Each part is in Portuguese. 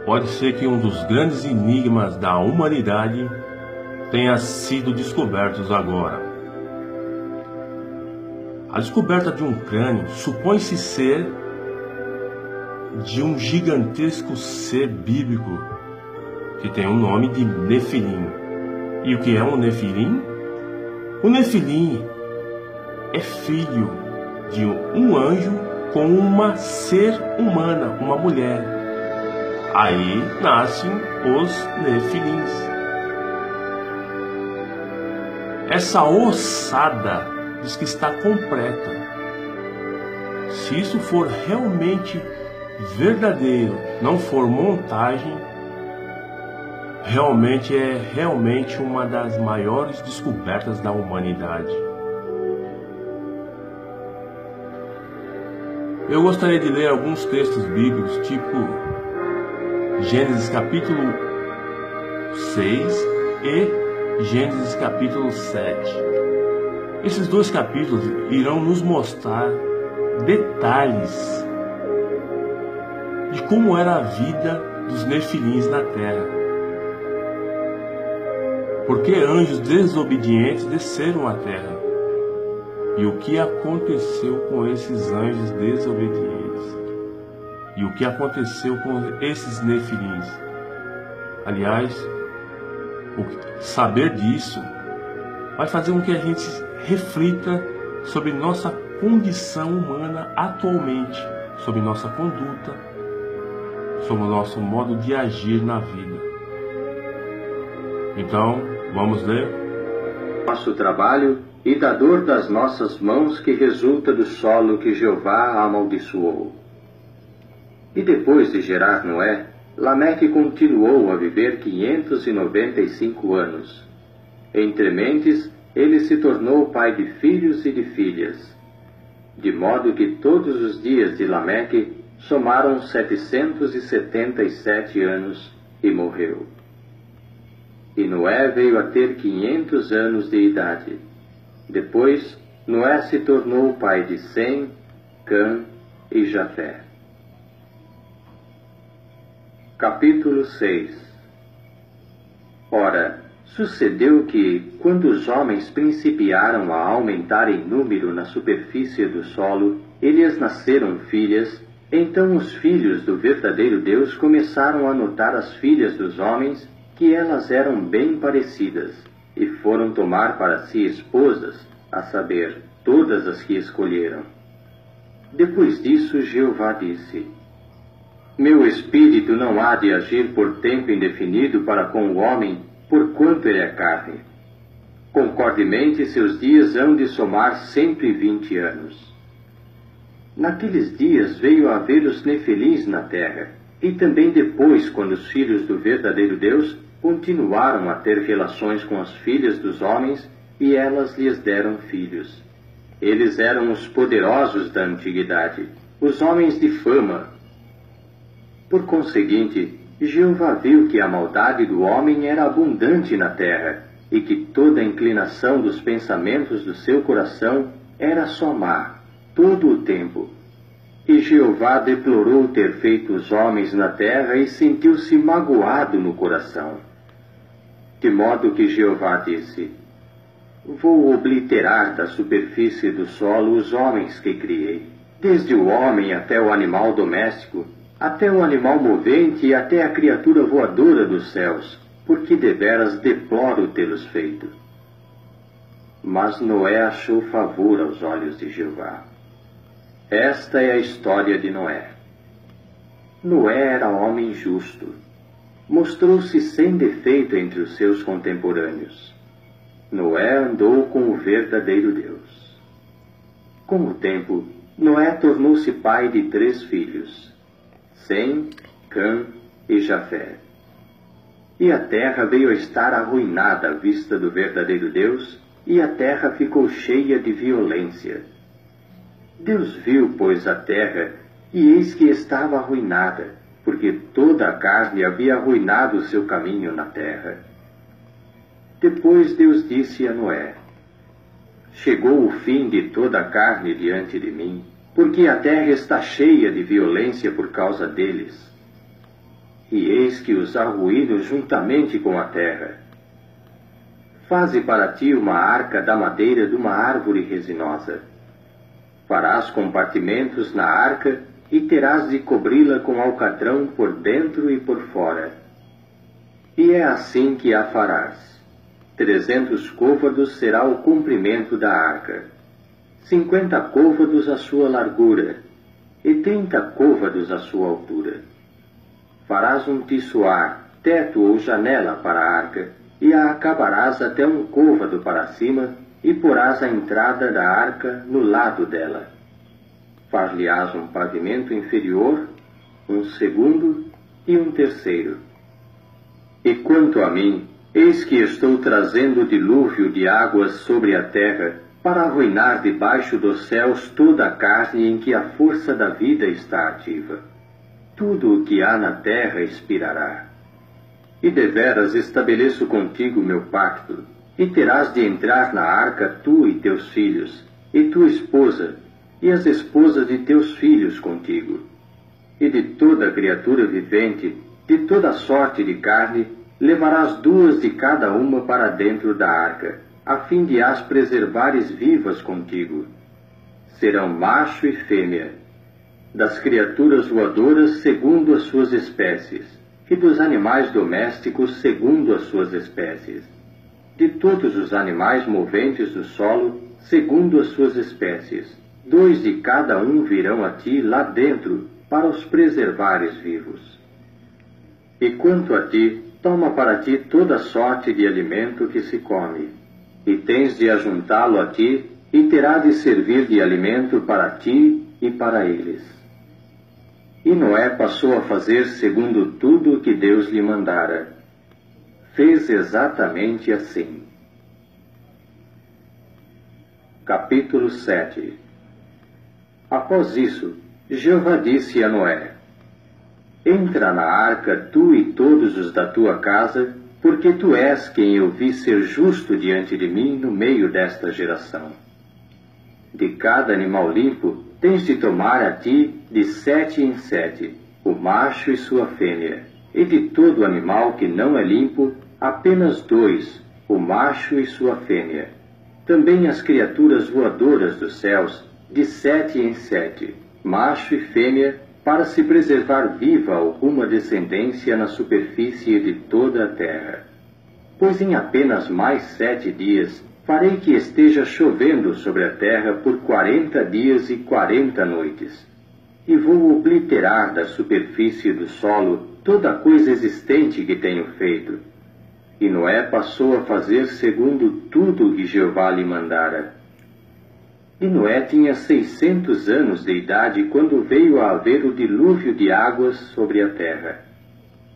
Pode ser que um dos grandes enigmas da humanidade tenha sido descoberto agora. A descoberta de um crânio supõe-se ser de um gigantesco ser bíblico que tem o nome de Nefilim. E o que é um Nefilim? O Nefilim é filho de um anjo com uma ser humana, uma mulher. Aí nascem os Nefilins. Essa ossada diz que está completa. Se isso for realmente verdadeiro, não for montagem, realmente é uma das maiores descobertas da humanidade. Eu gostaria de ler alguns textos bíblicos, tipo Gênesis capítulo 6 e Gênesis capítulo 7. Esses dois capítulos irão nos mostrar detalhes de como era a vida dos nefilins na terra. Porque anjos desobedientes desceram à terra. E o que aconteceu com esses anjos desobedientes? E o que aconteceu com esses nefilins? Aliás, saber disso vai fazer com que a gente reflita sobre nossa condição humana atualmente, sobre nossa conduta, sobre o nosso modo de agir na vida. Então, vamos ler? Nosso trabalho e da dor das nossas mãos que resulta do solo que Jeová amaldiçoou. E depois de gerar Noé, Lameque continuou a viver 595 anos. Entre mentes, ele se tornou pai de filhos e de filhas, de modo que todos os dias de Lameque somaram 777 anos e morreu. E Noé veio a ter 500 anos de idade. Depois, Noé se tornou pai de Sem, Cã e Jafé. Capítulo 6. Ora, sucedeu que, quando os homens principiaram a aumentar em número na superfície do solo, e lhes nasceram filhas, então os filhos do verdadeiro Deus começaram a notar as filhas dos homens, que elas eram bem parecidas, e foram tomar para si esposas, a saber, todas as que escolheram. Depois disso, Jeová disse: Meu espírito não há de agir por tempo indefinido para com o homem, porquanto ele é carne. Concordemente, seus dias hão de somar 120 anos. Naqueles dias veio a haver os nefilins na terra, e também depois, quando os filhos do verdadeiro Deus continuaram a ter relações com as filhas dos homens, e elas lhes deram filhos. Eles eram os poderosos da antiguidade, os homens de fama. Por conseguinte, Jeová viu que a maldade do homem era abundante na terra, e que toda a inclinação dos pensamentos do seu coração era só má, todo o tempo. E Jeová deplorou ter feito os homens na terra e sentiu-se magoado no coração. De modo que Jeová disse: Vou obliterar da superfície do solo os homens que criei, desde o homem até o animal doméstico, até o animal movente e até a criatura voadora dos céus, porque deveras deploro tê-los feito. Mas Noé achou favor aos olhos de Jeová. Esta é a história de Noé. Noé era homem justo. Mostrou-se sem defeito entre os seus contemporâneos. Noé andou com o verdadeiro Deus. Com o tempo, Noé tornou-se pai de 3 filhos, Sem, Cã e Jafé. E a terra veio a estar arruinada à vista do verdadeiro Deus, e a terra ficou cheia de violência. Deus viu, pois, a terra, e eis que estava arruinada, porque toda a carne havia arruinado o seu caminho na terra. Depois Deus disse a Noé: Chegou o fim de toda a carne diante de mim, porque a terra está cheia de violência por causa deles. e eis que os arruíno juntamente com a terra. Faze para ti uma arca da madeira de uma árvore resinosa. Farás compartimentos na arca e terás de cobri-la com alcatrão por dentro e por fora. E é assim que a farás. 300 côvados será o comprimento da arca, 50 côvados a sua largura, e 30 côvados a sua altura. Farás um tiçoar, teto ou janela para a arca, e a acabarás até um côvado para cima, e porás a entrada da arca no lado dela. Far-lhe-ás um pavimento inferior, um segundo e um terceiro. E quanto a mim, eis que estou trazendo o dilúvio de águas sobre a terra, para arruinar debaixo dos céus toda a carne em que a força da vida está ativa. Tudo o que há na terra expirará. E deveras estabeleço contigo meu pacto, e terás de entrar na arca tu e teus filhos, e tua esposa, e as esposas de teus filhos contigo. E de toda criatura vivente, de toda sorte de carne, levarás 2 de cada uma para dentro da arca, a fim de as preservares vivas contigo. Serão macho e fêmea, das criaturas voadoras segundo as suas espécies, e dos animais domésticos segundo as suas espécies, de todos os animais moventes do solo segundo as suas espécies. 2 de cada um virão a ti lá dentro, para os preservares vivos. E quanto a ti, toma para ti toda sorte de alimento que se come, e tens de ajuntá-lo a ti, e terá de servir de alimento para ti e para eles. E Noé passou a fazer segundo tudo o que Deus lhe mandara. Fez exatamente assim. Capítulo 7. Após isso, Jeová disse a Noé: Entra na arca tu e todos os da tua casa, porque tu és quem eu vi ser justo diante de mim no meio desta geração. De cada animal limpo tens de tomar a ti de 7 em 7, o macho e sua fêmea, e de todo animal que não é limpo, apenas 2, o macho e sua fêmea. Também as criaturas voadoras dos céus, de 7 em 7, macho e fêmea, para se preservar viva alguma descendência na superfície de toda a terra. Pois em apenas mais 7 dias farei que esteja chovendo sobre a terra por 40 dias e 40 noites, e vou obliterar da superfície do solo toda a coisa existente que tenho feito. E Noé passou a fazer segundo tudo o que Jeová lhe mandara. E Noé tinha 600 anos de idade quando veio a haver o dilúvio de águas sobre a terra.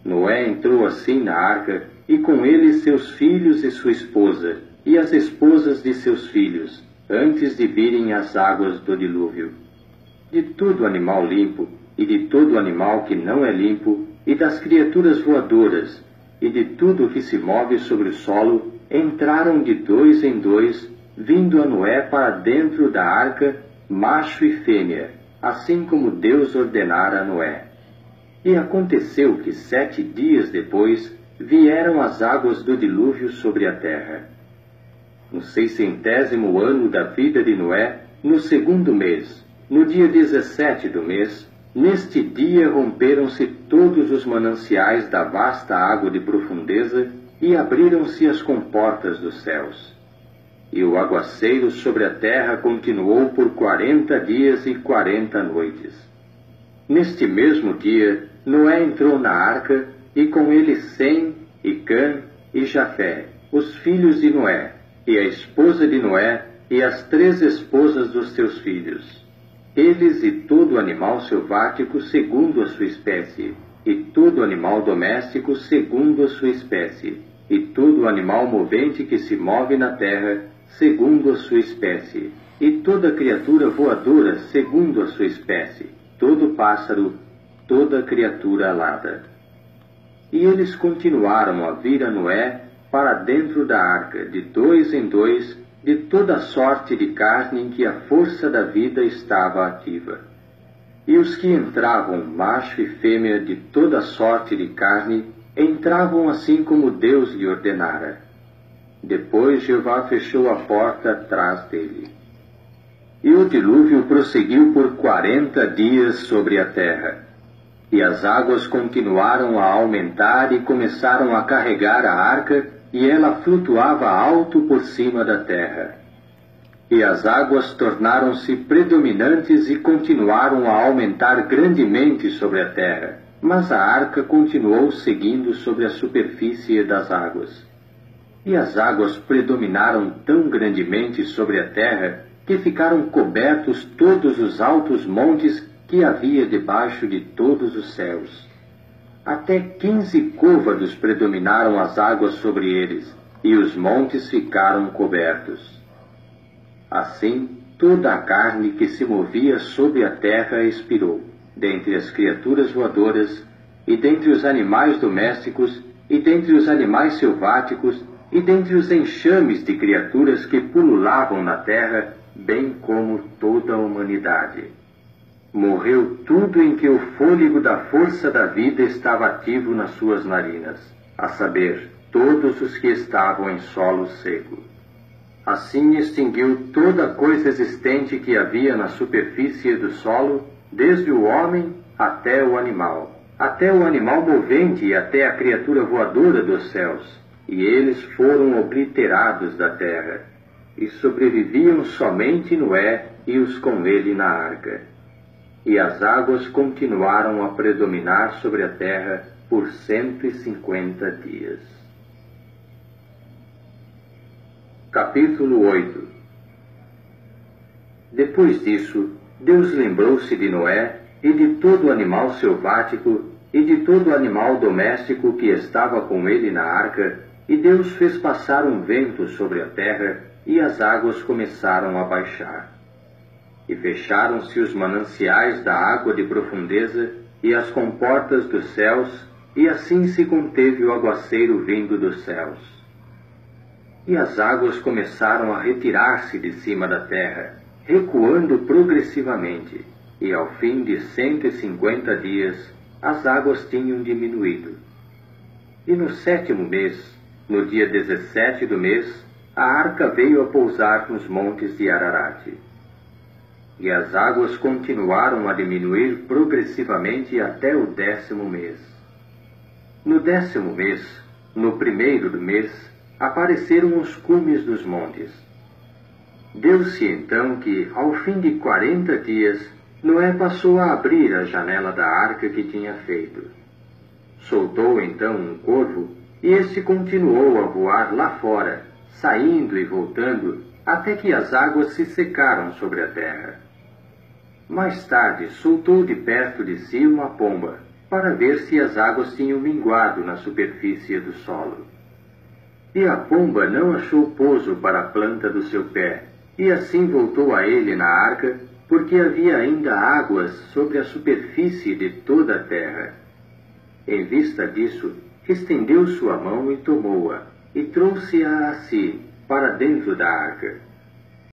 Noé entrou assim na arca, e com ele seus filhos e sua esposa, e as esposas de seus filhos, antes de virem as águas do dilúvio. De todo animal limpo, e de todo animal que não é limpo, e das criaturas voadoras, e de tudo o que se move sobre o solo, entraram de 2 em 2, vindo a Noé para dentro da arca, macho e fêmea, assim como Deus ordenara a Noé. E aconteceu que 7 dias depois vieram as águas do dilúvio sobre a terra. No 600º ano da vida de Noé, no 2º mês, no dia 17 do mês, neste dia romperam-se todos os mananciais da vasta água de profundeza e abriram-se as comportas dos céus. E o aguaceiro sobre a terra continuou por 40 dias e 40 noites. Neste mesmo dia, Noé entrou na arca, e com ele Sem, e Cã, e Jafé, os filhos de Noé, e a esposa de Noé, e as 3 esposas dos seus filhos. Eles e todo animal selvático segundo a sua espécie, e todo animal doméstico segundo a sua espécie, e todo animal movente que se move na terra, segundo a sua espécie, e toda criatura voadora segundo a sua espécie, todo pássaro, toda criatura alada. E eles continuaram a vir a Noé para dentro da arca, de 2 em 2, de toda sorte de carne em que a força da vida estava ativa. E os que entravam, macho e fêmea de toda sorte de carne, entravam assim como Deus lhe ordenara. Depois Jeová fechou a porta atrás dele. E o dilúvio prosseguiu por 40 dias sobre a terra. E as águas continuaram a aumentar e começaram a carregar a arca, e ela flutuava alto por cima da terra. E as águas tornaram-se predominantes e continuaram a aumentar grandemente sobre a terra, mas a arca continuou seguindo sobre a superfície das águas. E as águas predominaram tão grandemente sobre a terra que ficaram cobertos todos os altos montes que havia debaixo de todos os céus. Até 15 côvados predominaram as águas sobre eles, e os montes ficaram cobertos. Assim, toda a carne que se movia sobre a terra expirou, dentre as criaturas voadoras, e dentre os animais domésticos, e dentre os animais selváticos, e dentre os enxames de criaturas que pululavam na terra, bem como toda a humanidade. Morreu tudo em que o fôlego da força da vida estava ativo nas suas narinas, a saber, todos os que estavam em solo seco. Assim extinguiu toda coisa existente que havia na superfície do solo, desde o homem até o animal movente e até a criatura voadora dos céus, e eles foram obliterados da terra, e sobreviviam somente Noé e os com ele na arca. E as águas continuaram a predominar sobre a terra por 150 dias. Capítulo 8. Depois disso, Deus lembrou-se de Noé e de todo animal selvático e de todo animal doméstico que estava com ele na arca, e Deus fez passar um vento sobre a terra, e as águas começaram a baixar. E fecharam-se os mananciais da água de profundeza e as comportas dos céus, e assim se conteve o aguaceiro vindo dos céus. E as águas começaram a retirar-se de cima da terra, recuando progressivamente, e ao fim de 150 dias, as águas tinham diminuído. E no 7º mês, no dia 17 do mês, a arca veio a pousar nos montes de Ararat. E as águas continuaram a diminuir progressivamente até o 10º mês. No 10º mês, no 1º do mês, apareceram os cumes dos montes. Deu-se então que, ao fim de 40 dias, Noé passou a abrir a janela da arca que tinha feito. Soltou então um corvo, e este continuou a voar lá fora, saindo e voltando, até que as águas se secaram sobre a terra. Mais tarde soltou de perto de si uma pomba, para ver se as águas tinham minguado na superfície do solo. E a pomba não achou pouso para a planta do seu pé, e assim voltou a ele na arca, porque havia ainda águas sobre a superfície de toda a terra. Em vista disso, estendeu sua mão e tomou-a, e trouxe-a a si, para dentro da arca.